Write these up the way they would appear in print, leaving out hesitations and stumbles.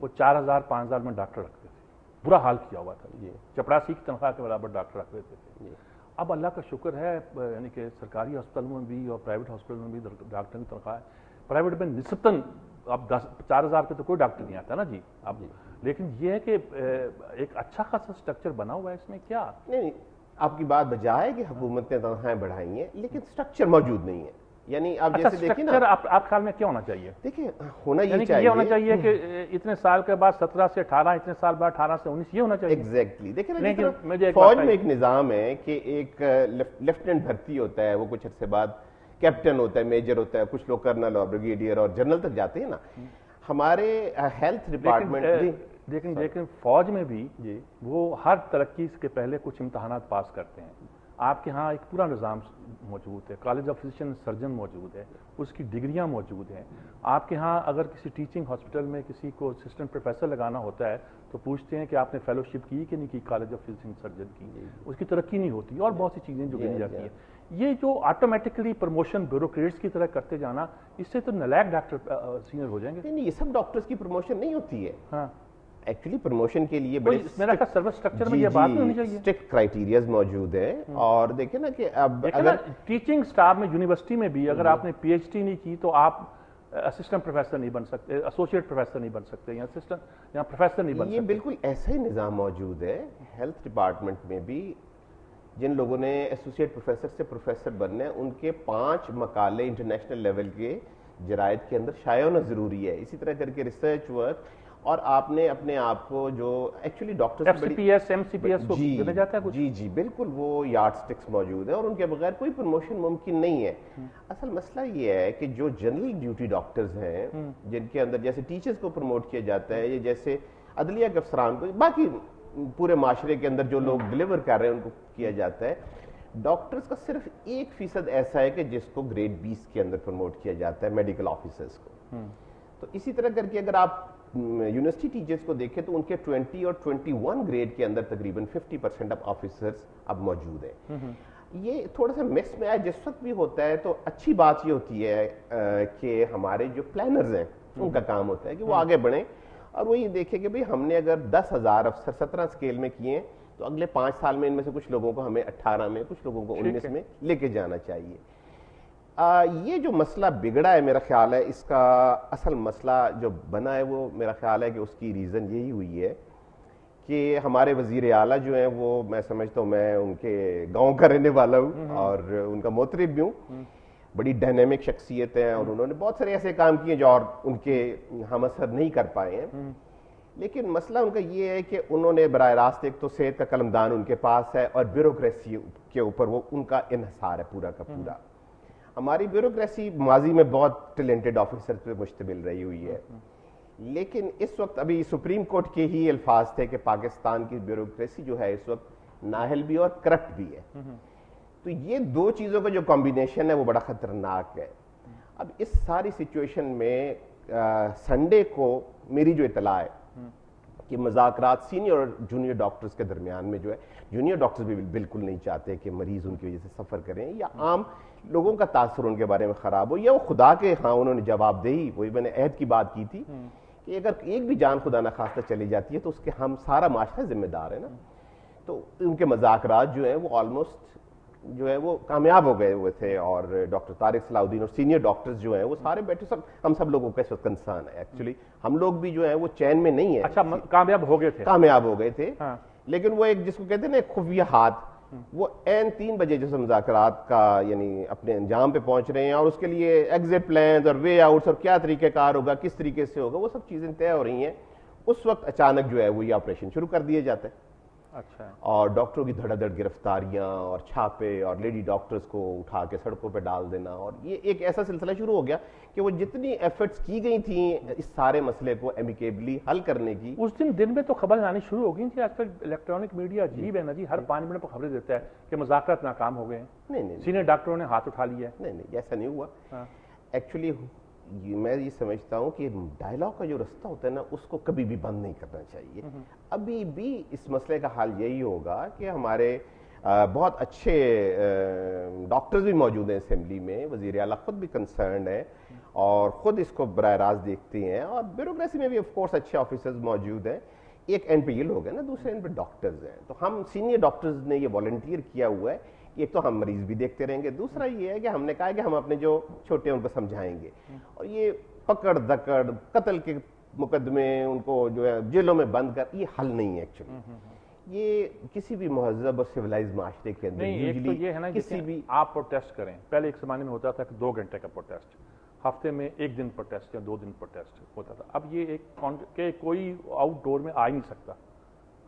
وہ 4,000 5,000 میں ڈاکٹر رکھتے تھے، برا حال کیا ہوا تھا، چپراسی کی تنخواہ کے برابر ڈاکٹر رکھ دیتے تھے۔ اب اللہ کا شکر ہے یعنی کہ سرکاری ہاسپٹلوں میں بھی اور پرائیویٹ ہاسپٹلوں میں بھی ڈاکٹر کی تنخواہ ہے، پرائیویٹ میں نسبتاً اب 4,000 پہ تو کوئی ڈاکٹر نہیں آتا نا جی اب، لیکن یہ ہے کہ ایک اچھا خاصا اسٹرکچر بنا ہوا ہے اس میں کیا نہیں، آپ کی بات بجائے کہ حکومت نے تنخواہیں بڑھائی ہیں لیکن اسٹرکچر موجود نہیں ہے، یعنی آپ جیسے دیکھیں نا، آپ خیال میں کیا ہونا چاہیے؟ دیکھیں ہونا یہ یہ ہونا چاہیے کہ اتنے سال کے بعد 17 سے 18، اتنے سال بعد 18 سے 19 یہ ہونا چاہیے ایگزیکٹلی۔ دیکھیں نا فوج میں ایک نظام ہے کہ ایک لیفٹیننٹ بھرتی ہوتا ہے، وہ کچھ عرصے بعد کیپٹن ہوتا ہے، میجر ہوتا ہے، کچھ لوگ کرنل اور بریگیڈیئر اور جنرل تک جاتے ہیں نا۔ ہمارے ہیلتھ ڈپارٹمنٹ لیکن فوج میں بھی وہ ہر ترقی کے پہلے کچھ امتحانات پاس کرتے ہیں۔ آپ کے ہاں ایک پورا نظام موجود ہے، کالج آف فزیشین سرجن موجود ہے، اس کی ڈگریاں موجود ہیں۔ آپ کے ہاں اگر کسی ٹیچنگ ہاسپٹل میں کسی کو اسسٹنٹ پروفیسر لگانا ہوتا ہے تو پوچھتے ہیں کہ آپ نے فیلوشپ کی کہ نہیں کی کالج آف فزیشین سرجن کی، اس کی ترقی نہیں ہوتی، اور بہت سی چیزیں جو گنی جاتی ہیں۔ یہ جو آٹومیٹکلی پروموشن بیوروکریٹس کی طرح کرتے جانا، اس سے تو نالائق ڈاکٹر سینئر ہو جائیں گے۔ نہیں، یہ سب ڈاکٹرز کی پروموشن نہیں ہوتی ہے۔ ہاں ایکچولی پروموشن کے لیے بڑے میرا خیال سروس اسٹرکچر میں یہ بات نہیں ہونی چاہیے، اسٹرکٹ کرائیٹیریاز موجود ہیں۔ اور دیکھیں نا کہ اب اگر ٹیچنگ سٹاف میں یونیورسٹی میں بھی اگر آپ نے پی ایچ ڈی نہیں کی تو آپ اسسٹنٹ پروفیسر نہیں بن سکتے، ایسوسیٹ پروفیسر نہیں بن سکتے، یا اسسٹنٹ یا پروفیسر نہیں بن سکتے۔ یہ بالکل ایسا ہی نظام موجود ہے ہیلتھ ڈپارٹمنٹ میں بھی۔ جن لوگوں نے ایسوسیٹ پروفیسر سے پروفیسر بننا ہے، ان کے 5 مقالے انٹرنیشنل لیول کے جرائد کے اندر شائع ہونا ضروری ہے، اسی طرح کر کے ریسرچ ورک۔ اور آپ نے اپنے آپ کو جو ایکچولی ڈاکٹر MCPS کو دینا جاتا ہے کچھ؟ جی بالکل، وہ یارڈ سٹکس موجود ہیں اور ان کے بغیر کوئی پروموشن ممکن نہیں ہے۔ اصل مسئلہ یہ ہے کہ جو جنرل ڈیوٹی ڈاکٹرز ہیں، جن کے اندر جیسے ٹیچرز کو پروموٹ کیا جاتا ہے، یا جیسے عدلیہ کے افسران کو، باقی پورے معاشرے کے اندر جو لوگ ڈلیور کر رہے ہیں ان کو کیا جاتا ہے، ڈاکٹرز کا صرف 1% ایسا ہے کہ جس کو گریڈ 20 کے اندر پروموٹ کیا جاتا ہے، میڈیکل آفیسرز کو۔ تو اسی طرح کر کے اگر آپ یونیورسٹی ٹیچرز کو دیکھیں تو ان کے 20 اور 21 گریڈ کے اندر تقریباً 50% آف آفیسرز اب موجود ہیں۔ یہ تھوڑا سا مکس میں آیا جس وقت بھی ہوتا ہے، تو اچھی بات یہ ہوتی ہے کہ ہمارے جو پلانرز ہیں ان کا کام ہوتا ہے کہ وہ آگے بڑھیں اور وہ یہ دیکھیں کہ ہم نے اگر 10,000 افسر 17 اسکیل میں کیے تو اگلے 5 سال میں ان میں سے کچھ لوگوں کو ہمیں 18 میں، کچھ لوگوں کو 19 میں لے کے جانا چاہیے۔ یہ جو مسئلہ بگڑا ہے میرا خیال ہے، اس کا اصل مسئلہ جو بنا ہے وہ میرا خیال ہے کہ اس کی ریزن یہی ہوئی ہے کہ ہمارے وزیر اعلیٰ جو ہیں وہ، میں سمجھتا ہوں، میں ان کے گاؤں کا رہنے والا ہوں اور ان کا محترم بھی ہوں، بڑی ڈائنامک شخصیت ہیں اور انہوں نے بہت سارے ایسے کام کیے جو اور ان کے ہم اثر نہیں کر پائے ہیں۔ لیکن مسئلہ ان کا یہ ہے کہ انہوں نے براہ راست ایک تو صحت کا قلمدان ان کے پاس ہے اور بیوروکریسی کے اوپر وہ ان کا انحصار ہے پورا کا پورا۔ ہماری بیوروکریسی ماضی میں بہت ٹیلنٹڈ آفیسر پہ مشتمل رہی ہوئی ہے، لیکن اس وقت ابھی سپریم کورٹ کے ہی الفاظ تھے کہ پاکستان کی بیوروکریسی جو ہے اس وقت نااہل بھی اور کرپٹ بھی ہے۔ تو یہ دو چیزوں کا جو کمبینیشن ہے وہ بڑا خطرناک ہے۔ اب اس ساری سچویشن میں سنڈے کو میری جو اطلاع ہے کہ مذاکرات سینئر اور جونیئر ڈاکٹرز کے درمیان میں جو ہے، جونیئر ڈاکٹرز بھی بالکل نہیں چاہتے کہ مریض ان کی وجہ سے سفر کریں یا عام لوگوں کا تاثر ان کے بارے میں خراب ہو، یا وہ خدا کے ہاں انہوں نے جواب دہی، وہی میں نے عہد کی بات کی تھی کہ اگر ایک بھی جان خدا نخواستہ چلی جاتی ہے تو اس کے ہم سارا معاشرہ ذمہ دار ہے نا۔ تو ان کے مذاکرات جو ہیں وہ آلموسٹ جو ہے وہ کامیاب ہو گئے ہوئے تھے، اور ڈاکٹر طارق صلاح الدین اور سینئر ڈاکٹرز جو ہیں وہ سارے بیٹھے، ہم سب لوگوں کا اس وقت کنسرن ہے ایکچولی، ہم لوگ بھی جو ہیں وہ چین میں نہیں ہیں۔ اچھا، کامیاب ہو گئے تھے، لیکن وہ ایک جس کو کہتے ہیں نا خفیہ ہاتھ، وہ عین 3 بجے جیسے مذاکرات کا یعنی اپنے انجام پہ پہنچ رہے ہیں اور اس کے لیے ایگزٹ پلانز اور وے آؤٹس اور کیا طریقہ کار ہوگا، کس طریقے سے ہوگا، وہ سب چیزیں طے ہو رہی ہیں، اس وقت اچانک جو ہے وہ یہ آپریشن شروع کر دیے جاتے ہیں۔ اچھا، اور ڈاکٹروں کی دھڑا دھڑ گرفتاریاں اور چھاپے اور لیڈی ڈاکٹرز کو اٹھا کے سڑکوں پہ ڈال دینا، اور یہ ایک ایسا سلسلہ شروع ہو گیا کہ وہ جتنی ایفرٹس کی گئی تھیں اس سارے مسئلے کو ایمیکیبلی حل کرنے کی، اس دن میں تو خبر آنی شروع ہو گئی تھی۔ آج کل الیکٹرانک میڈیا عجیب ہے نا جی، ہر 5 منٹ پر خبریں دیتا ہے کہ مذاکرات ناکام ہو گئے ہیں، نہیں سینئر ڈاکٹروں نے ہاتھ اٹھا لیا ہے۔ نہیں ایسا نہیں ہوا۔ ایکچولی میں یہ سمجھتا ہوں کہ ڈائلاگ کا جو رستہ ہوتا ہے نا اس کو کبھی بھی بند نہیں کرنا چاہیے۔ ابھی بھی اس مسئلے کا حل یہی ہوگا کہ ہمارے بہت اچھے ڈاکٹرز بھی موجود ہیں اسمبلی میں، وزیر اعلیٰ خود بھی کنسرنڈ ہے اور خود اس کو براہ راست دیکھتے ہیں، اور بیوروکریسی میں بھی آف کورس اچھے آفیسرز موجود ہیں. ایک اینڈ پہ یہ لوگ ہیں نا، دوسرے اینڈ پہ ڈاکٹرز ہیں. تو ہم سینئر ڈاکٹرز نے یہ والنٹیئر کیا ہوا ہے. ایک تو ہم مریض بھی دیکھتے رہیں گے، دوسرا یہ ہے کہ ہم نے کہا کہ ہم اپنے جو چھوٹے ہیں ان کو سمجھائیں گے. اور یہ پکڑ دکڑ، قتل کے مقدمے، ان کو جو ہے جیلوں میں بند کر، یہ حل نہیں ہے ایکچولی. یہ کسی بھی مہذب اور سویلائز معاشرے کے اندر نہیں، ایک تو یہ ہے نا کسی بھی آپ پروٹیسٹ کریں. پہلے ایک زمانے میں ہوتا تھا کہ 2 گھنٹے کا پروٹیسٹ، ہفتے میں 1 دن پروٹیسٹ یا 2 دن پروٹیسٹ ہوتا تھا. اب یہ ایک کہ کوئی آؤٹ ڈور میں آ ہی نہیں سکتا.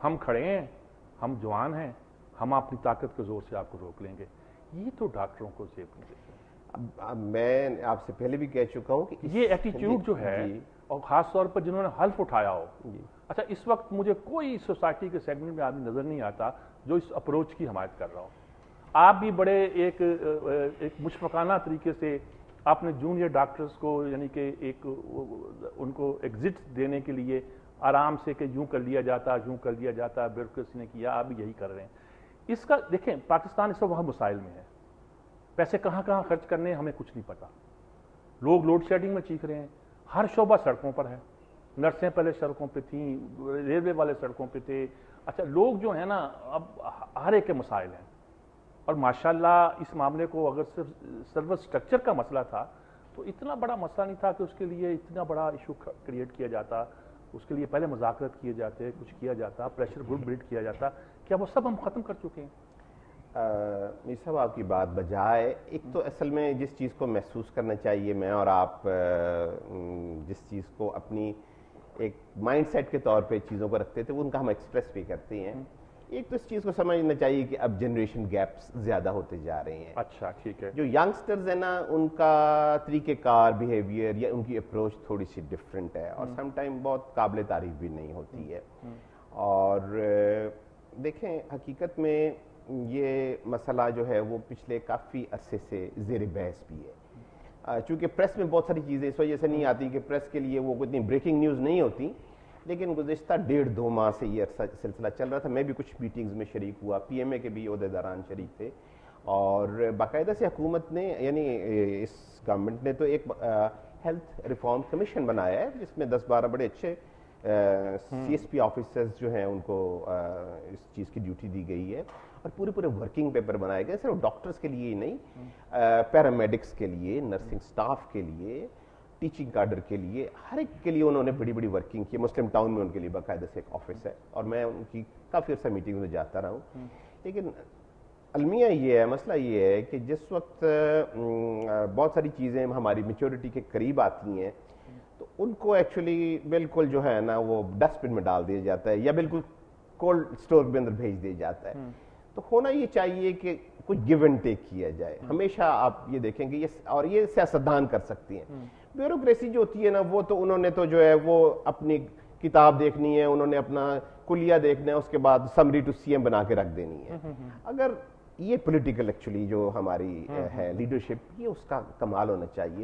ہم کھڑے ہیں، ہم جوان ہیں، ہم اپنی طاقت کے زور سے آپ کو روک لیں گے. یہ تو ڈاکٹروں کو زیب نہیں دیتے. اب میں آپ سے پہلے بھی کہہ چکا ہوں کہ یہ ایٹیٹیوڈ جو ہے، اور خاص طور پر جنہوں نے حلف اٹھایا ہو. اچھا، اس وقت مجھے کوئی سوسائٹی کے سیگمنٹ میں آدمی نظر نہیں آتا جو اس اپروچ کی حمایت کر رہا ہو. آپ بھی بڑے ایک مشفقانہ طریقے سے اپنے جونیئر ڈاکٹرز کو، یعنی کہ ایک ان کو ایگزٹ دینے کے لیے آرام سے کہ یوں کر لیا جاتا، یوں کر لیا جاتا، بیوروکریسی نے کیا، آپ بھی یہی کر رہے ہیں. اس کا دیکھیں، پاکستان اس وقت وہاں مسائل میں ہے. پیسے کہاں کہاں خرچ کرنے ہمیں کچھ نہیں پتا. لوگ لوڈ شیڈنگ میں چیخ رہے ہیں، ہر شعبہ سڑکوں پر ہے. نرسیں پہلے سڑکوں پہ تھیں، ریلوے والے سڑکوں پہ تھے. اچھا، لوگ جو ہیں نا، اب ہر ایک کے مسائل ہیں. اور ماشاءاللہ اس معاملے کو اگر صرف سروس اسٹرکچر کا مسئلہ تھا تو اتنا بڑا مسئلہ نہیں تھا کہ اس کے لیے اتنا بڑا ایشو کریٹ کیا جاتا. اس کے لیے پہلے مذاکرات کیے جاتے، کچھ کیا جاتا، پریشر گروپ بلڈ کیا جاتا. کیا وہ سب ہم ختم کر چکے ہیں؟ میر صاحب، آپ کی بات بجائے، ایک تو اصل میں جس چیز کو محسوس کرنا چاہیے، میں اور آپ جس چیز کو اپنی ایک مائنڈ سیٹ کے طور پہ چیزوں کو رکھتے تھے، ان کا ہم ایکسپریس بھی کرتے ہیں. ایک تو اس چیز کو سمجھنا چاہیے کہ اب جنریشن گیپس زیادہ ہوتے جا رہے ہیں. اچھا، ٹھیک ہے. جو ینگسٹرز ہیں نا، ان کا طریقہ کار، بیہیویئر یا ان کی اپروچ تھوڑی سی ڈفرینٹ ہے، اور سم ٹائم بہت قابل تعریف بھی نہیں ہوتی ہے. اور دیکھیں، حقیقت میں یہ مسئلہ جو ہے وہ پچھلے کافی عرصے سے زیر بحث بھی ہے. چونکہ پریس میں بہت ساری چیزیں اس وجہ سے نہیں آتی کہ پریس کے لیے وہ اتنی بریکنگ نیوز نہیں ہوتی، لیکن گزشتہ 1.5-2 ماہ سے یہ سلسلہ چل رہا تھا. میں بھی کچھ میٹنگز میں شریک ہوا، پی ایم اے کے بھی عہدیداران شریک تھے، اور باقاعدہ سے حکومت نے، یعنی اس گورنمنٹ نے تو ایک ہیلتھ ریفارم کمیشن بنایا ہے جس میں 10-12 بڑے اچھے سی ایس پی آفیسرز جو ہیں ان کو اس چیز کی ڈیوٹی دی گئی ہے، اور پورے ورکنگ پیپر بنائے گئے، صرف ڈاکٹرز کے لیے ہی نہیں، پیرامیڈکس کے لیے، نرسنگ سٹاف کے لیے، ٹیچنگ کارڈر کے لیے، ہر ایک کے لیے انہوں نے بڑی ورکنگ کی. مسلم ٹاؤن میں ان کے لیے باقاعدہ سے ایک آفس ہے، اور میں ان کی کافی عرصہ میٹنگ میں جاتا رہا ہوں. لیکن المیہ یہ ہے، مسئلہ یہ ہے کہ جس وقت بہت ساری چیزیں ہماری میچورٹی کے قریب آتی ہیں تو ان کو ایکچولی بالکل جو ہے نا وہ ڈسٹ بن میں ڈال دیا جاتا ہے، یا بالکل کولڈ اسٹور کے اندر بھیج دیا جاتا ہے. تو ہونا یہ چاہیے کہ کچھ گیو اینڈ ٹیک کیا جائے. ہمیشہ آپ یہ دیکھیں گے، اور یہ سیاستدان کر سکتی ہیں. بیوروکریسی جو ہوتی ہے نا، وہ تو انہوں نے تو جو ہے وہ اپنی کتاب دیکھنی ہے، انہوں نے اپنا کلیہ دیکھنا ہے، اس کے بعد سمری ٹو سی ایم بنا کے رکھ دینی ہے. اگر یہ پولیٹیکل ایکچولی جو ہماری ہے لیڈرشپ، یہ اس کا کمال ہونا چاہیے.